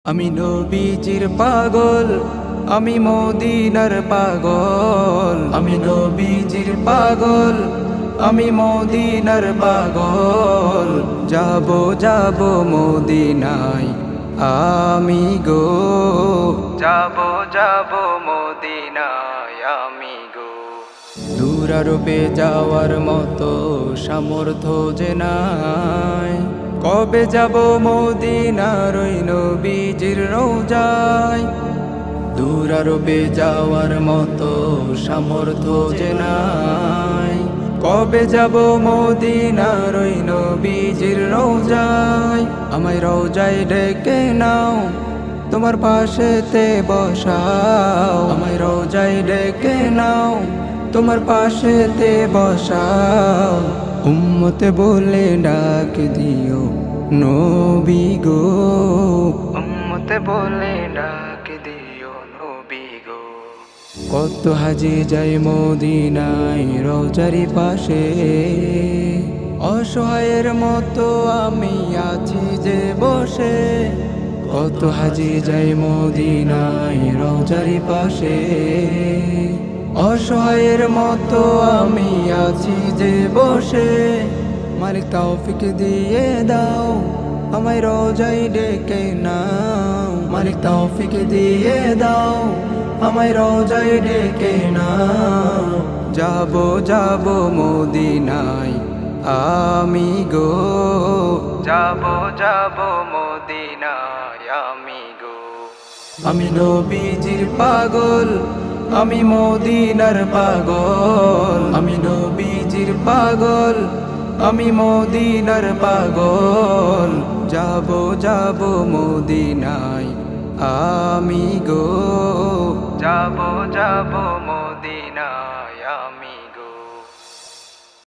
আমি নবীজির পাগল, আমি মদিনার পাগল। আমি নবীজির পাগল, আমি মদিনার পাগল। যাব যাব মদিনায় আমি গো, যাব যাব মদিনায় আমি গো। দূরারোপে যাওয়ার মতো সামর্থ্য যে নাই, কবে যাব মদিনার ওই নবীজির রওজায়। দূরারোপে যাওয়ার মতো সামর্থ্য যে নাই, কবে যাব মদিনার ওই নবীজির রওজায়। আমায় রওজায় ডেকে নাও, তোমার পাশেতে বসাও। আমায় রওজায় ডেকে নাও, তোমার পাশেতে বসাও। উম্মতে বলে ডাক দিও নবী গো, উম্মতে বলে ডাক দিও নবী গো। কত হাজি যায় মদিনায় রওজারি পাশে, অসহায়ের মতো আমি আছি যে বসে। কত হাজি যায় মদিনায় রওজারি পাশে, অসহায়ের মতো আমি আছি যে বসে। মালিক তৌফিক দিয়ে দাও, আমায় রওজায় ডেকে নাও। মালিক তৌফিক দিয়ে দাও, আমায় রওজায় ডেকে নাও। যাব যাব মদিনায় আমি গো, যাব যাব মদিনায় আমি গো। আমি নবীজির পাগল, আমি মদিনার পাগল। আমি নবীজির পাগল, আমি মদিনার পাগল। যাব যাব মদিনায় আমি গো, যাব যাব মদিনায় আমি গো।